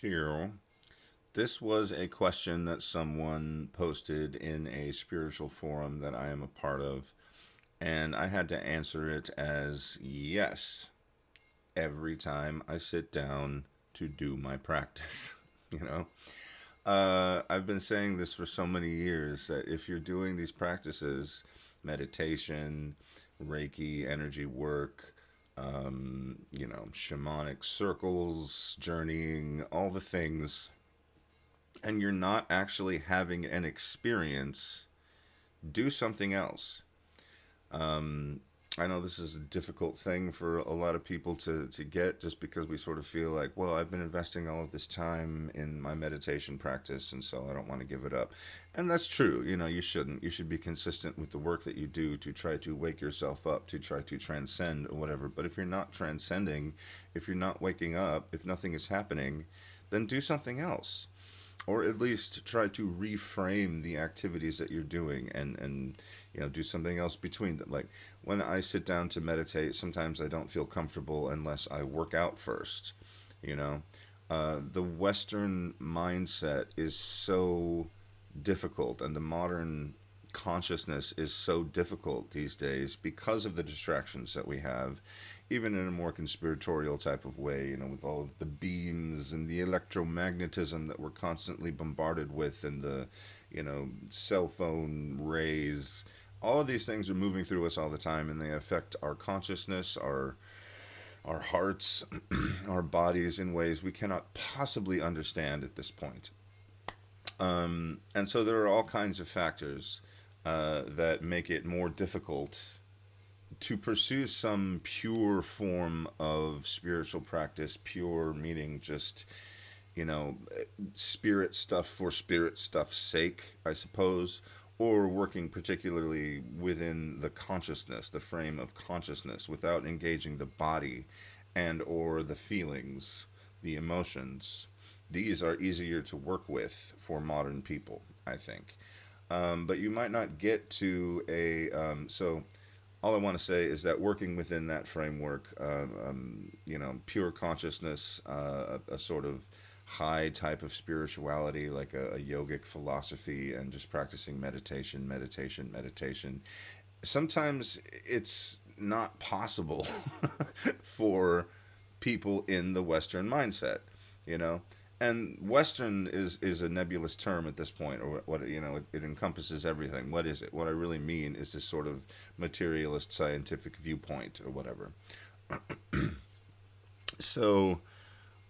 So, this was a question that someone posted in a spiritual forum that I am a part of, and I had to answer it as yes every time I sit down to do my practice. you know, I've been saying this for so many years that if you're doing these practices, meditation, Reiki, energy work, shamanic circles, journeying, all the things, and you're not actually having an experience, do something else. Um, I know this is a difficult thing for a lot of people to get just because we sort of feel like, well, I've been investing all of this time in my meditation practice, and so I don't want to give it up. And that's true. You shouldn't. You should be consistent with the work that you do to try to wake yourself up, to try to transcend or whatever. But if you're not transcending, if you're not waking up, if nothing is happening, then do something else, or at least try to reframe the activities that you're doing, and do something else between them. Like when I sit down to meditate, sometimes I don't feel comfortable unless I work out first. you know the Western mindset is so difficult, and the modern consciousness is so difficult these days because of the distractions that we have, even in a more conspiratorial type of way, with all of the beams and the electromagnetism that we're constantly bombarded with, and the, cell phone rays. All of these things are moving through us all the time, and they affect our consciousness, our hearts, our bodies in ways we cannot possibly understand at this point. And so there are all kinds of factors that make it more difficult to pursue some pure form of spiritual practice, pure meaning just, you know, spirit stuff for spirit stuff's sake, I suppose, or working particularly within the consciousness, the frame of consciousness, without engaging the body and or the feelings, the emotions. These are easier to work with for modern people, I think. But you might not get to a so all I want to say is that working within that framework, pure consciousness, a sort of high type of spirituality, like a yogic philosophy, and just practicing meditation. Sometimes it's not possible for people in the Western mindset, you know. And Western is a nebulous term at this point, or what, it encompasses everything. What is it? What I really mean is this sort of materialist scientific viewpoint or whatever. So,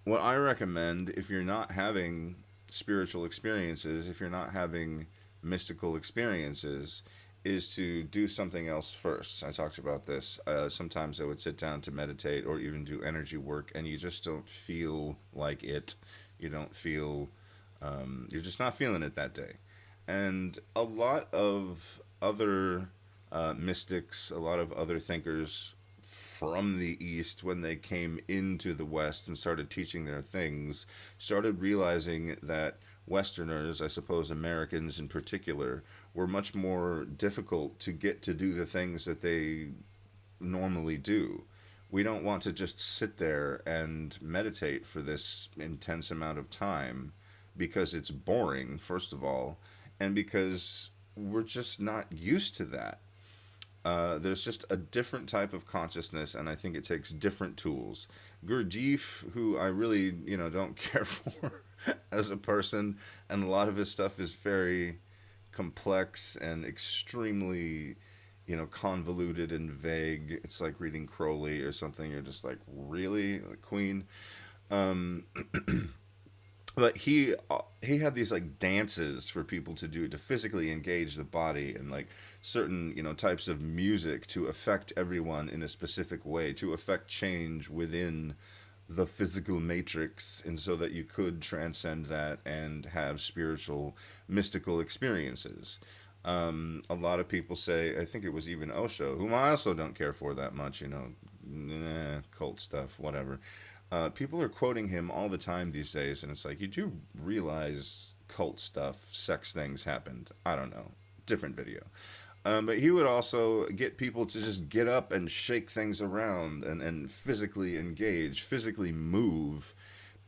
what I recommend, if you're not having spiritual experiences, if you're not having mystical experiences, is to do something else first. I talked about this. Sometimes I would sit down to meditate or even do energy work, and you just don't feel like it. You don't feel, you're just not feeling it that day. And a lot of other mystics, a lot of other thinkers from the East, when they came into the West and started teaching their things, started realizing that Westerners, I suppose Americans in particular, were much more difficult to get to do the things that they normally do. We don't want to just sit there and meditate for this intense amount of time because it's boring, first of all, and because we're just not used to that. There's just a different type of consciousness, and I think it takes different tools. Gurdjieff, who I really, don't care for as a person, and a lot of his stuff is very complex and extremely, convoluted and vague. It's like reading Crowley or something. You're just like, really, Queen? Um, but he had these like dances for people to do to physically engage the body, and like certain types of music to affect everyone in a specific way, to affect change within the physical matrix, and so that you could transcend that and have spiritual mystical experiences. A lot of people say, I think it was even Osho, whom I also don't care for that much, cult stuff, whatever. People are quoting him all the time these days, and it's like, you do realize cult stuff, sex things happened. I don't know. Different video. But he would also get people to just get up and shake things around, and physically engage, physically move,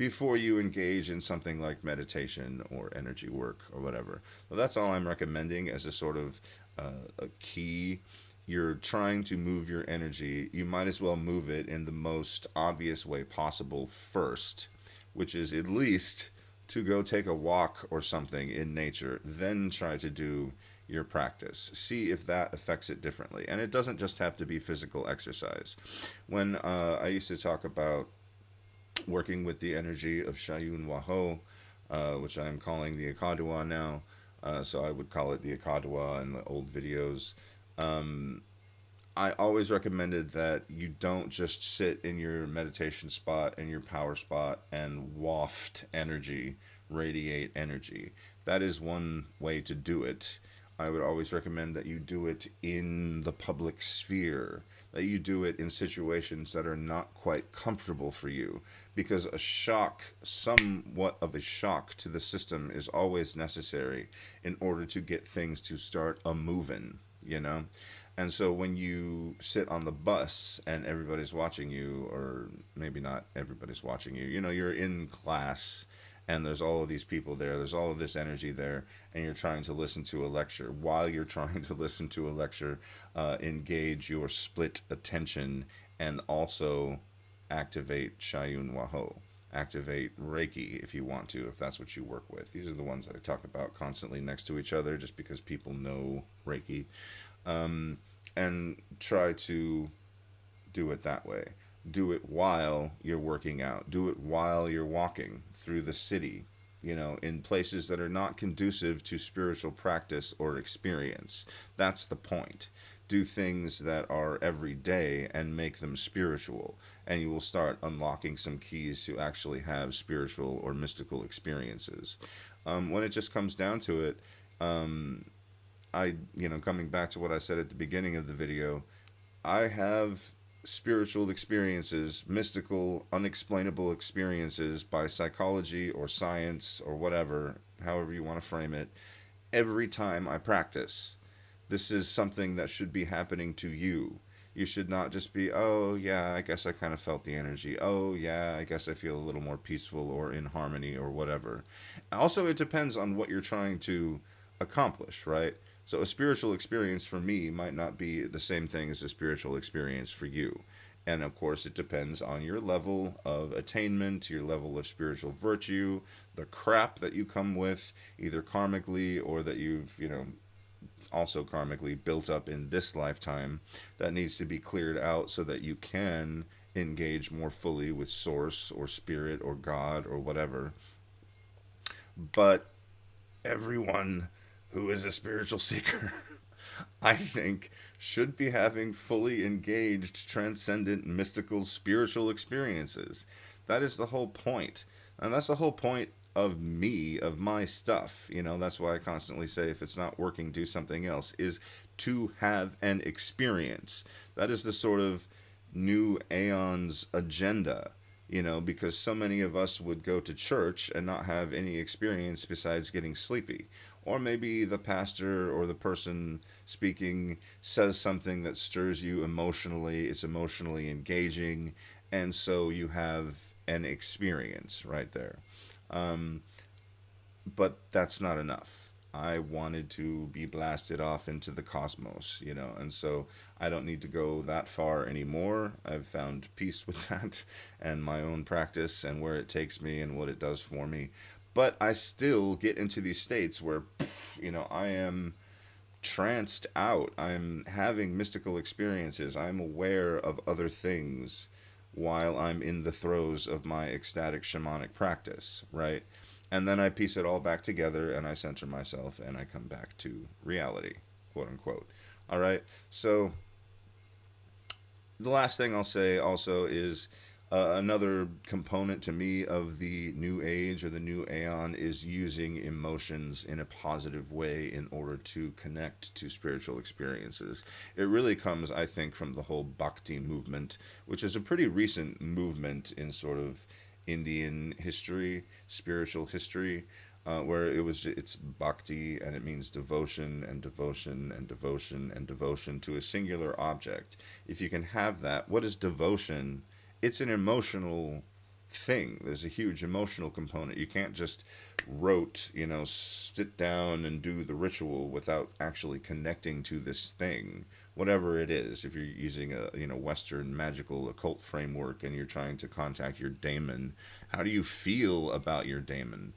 before you engage in something like meditation or energy work or whatever. So that's all I'm recommending as a sort of a key. You're trying to move your energy, you might as well move it in the most obvious way possible first, which is at least to go take a walk or something in nature, then try to do your practice. See if that affects it differently. And it doesn't just have to be physical exercise. When I used to talk about working with the energy of Shayun Waho, which I'm calling the Akadwa now, so I would call it the Akadwa in the old videos. I always recommended that you don't just sit in your meditation spot and your power spot and waft energy, radiate energy. That is one way to do it. I would always recommend that you do it in the public sphere, that you do it in situations that are not quite comfortable for you, because a shock, somewhat of a shock to the system, is always necessary in order to get things to start a moving, you know? And so when you sit on the bus and everybody's watching you, or maybe not everybody's watching you, you know, you're in class and there's all of these people there, there's all of this energy there, and you're trying to listen to a lecture. While you're trying to listen to a lecture, engage your split attention and also activate Shayun Waho. Activate Reiki if you want to, if that's what you work with. These are the ones that I talk about constantly next to each other just because people know Reiki. And try to do it that way. Do it while you're working out. Do it while you're walking through the city, you know, in places that are not conducive to spiritual practice or experience. That's the point. Do things that are every day and make them spiritual, and you will start unlocking some keys to actually have spiritual or mystical experiences. When it just comes down to it, coming back to what I said at the beginning of the video, I have spiritual experiences, mystical, unexplainable experiences by psychology or science or whatever, however you want to frame it, every time I practice. This is something that should be happening to you. You should not just be, oh, yeah, I guess I kind of felt the energy. Oh, yeah, I guess I feel a little more peaceful or in harmony or whatever. Also, it depends on what you're trying to accomplish, right? So, a spiritual experience for me might not be the same thing as a spiritual experience for you. And of course, it depends on your level of attainment, your level of spiritual virtue, the crap that you come with, either karmically or that you've, also karmically built up in this lifetime, that needs to be cleared out so that you can engage more fully with source or spirit or God or whatever. But everyone who is a spiritual seeker, I think, should be having fully engaged, transcendent, mystical, spiritual experiences. That is the whole point. And that's the whole point of me, of my stuff. That's why I constantly say, if it's not working, do something else, is to have an experience. That is the sort of new aeon's agenda, because so many of us would go to church and not have any experience besides getting sleepy. Or maybe the pastor or the person speaking says something that stirs you emotionally, it's emotionally engaging, and so you have an experience right there. Um, but that's not enough. I wanted to be blasted off into the cosmos, and so I don't need to go that far anymore. I've found peace with that and my own practice and where it takes me and what it does for me. But I still get into these states where, I am tranced out. I'm having mystical experiences. I'm aware of other things while I'm in the throes of my ecstatic shamanic practice, right? And then I piece it all back together and I center myself and I come back to reality, quote unquote. All right. So the last thing I'll say also is another component to me of the new age or the new aeon is using emotions in a positive way in order to connect to spiritual experiences. It really comes, I think, from the whole bhakti movement, which is a pretty recent movement in sort of Indian history, spiritual history, where it's bhakti and it means devotion and devotion and devotion and devotion to a singular object. If you can have that, what is devotion? It's an emotional thing. There's a huge emotional component. You can't just rote, sit down and do the ritual without actually connecting to this thing, whatever it is. If you're using a Western magical occult framework and you're trying to contact your daemon, how do you feel about your daemon?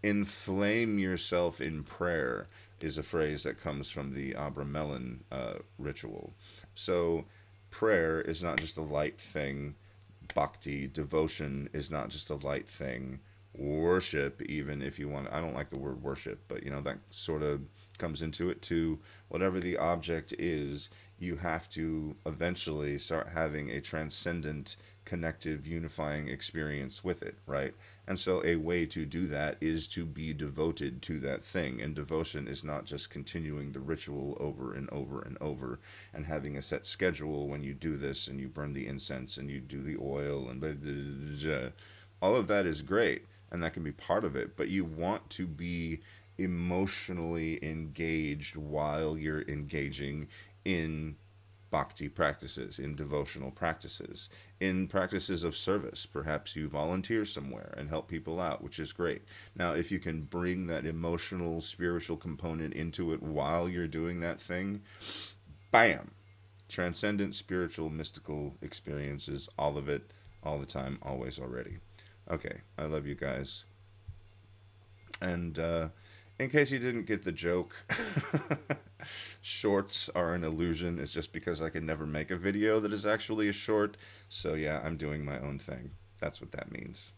Inflame yourself in prayer is a phrase that comes from the Abramelin ritual. So prayer is not just a light thing. Bhakti, devotion, is not just a light thing. Worship, even if you want, I don't like the word worship, but that sort of comes into it too. Whatever the object is, you have to eventually start having a transcendent, connective, unifying experience with it, right? And so a way to do that is to be devoted to that thing. And devotion is not just continuing the ritual over and over and over and having a set schedule when you do this and you burn the incense and you do the oil and blah, blah, blah, blah. All of that is great and that can be part of it, but you want to be emotionally engaged while you're engaging in bhakti practices, in devotional practices, in practices of service. Perhaps you volunteer somewhere and help people out, which is great. Now, if you can bring that emotional, spiritual component into it while you're doing that thing, bam! Transcendent, spiritual, mystical experiences, all of it, all the time, always, already. Okay, I love you guys. And in case you didn't get the joke, shorts are an illusion. It's just because I can never make a video that is actually a short. So yeah, I'm doing my own thing. That's what that means.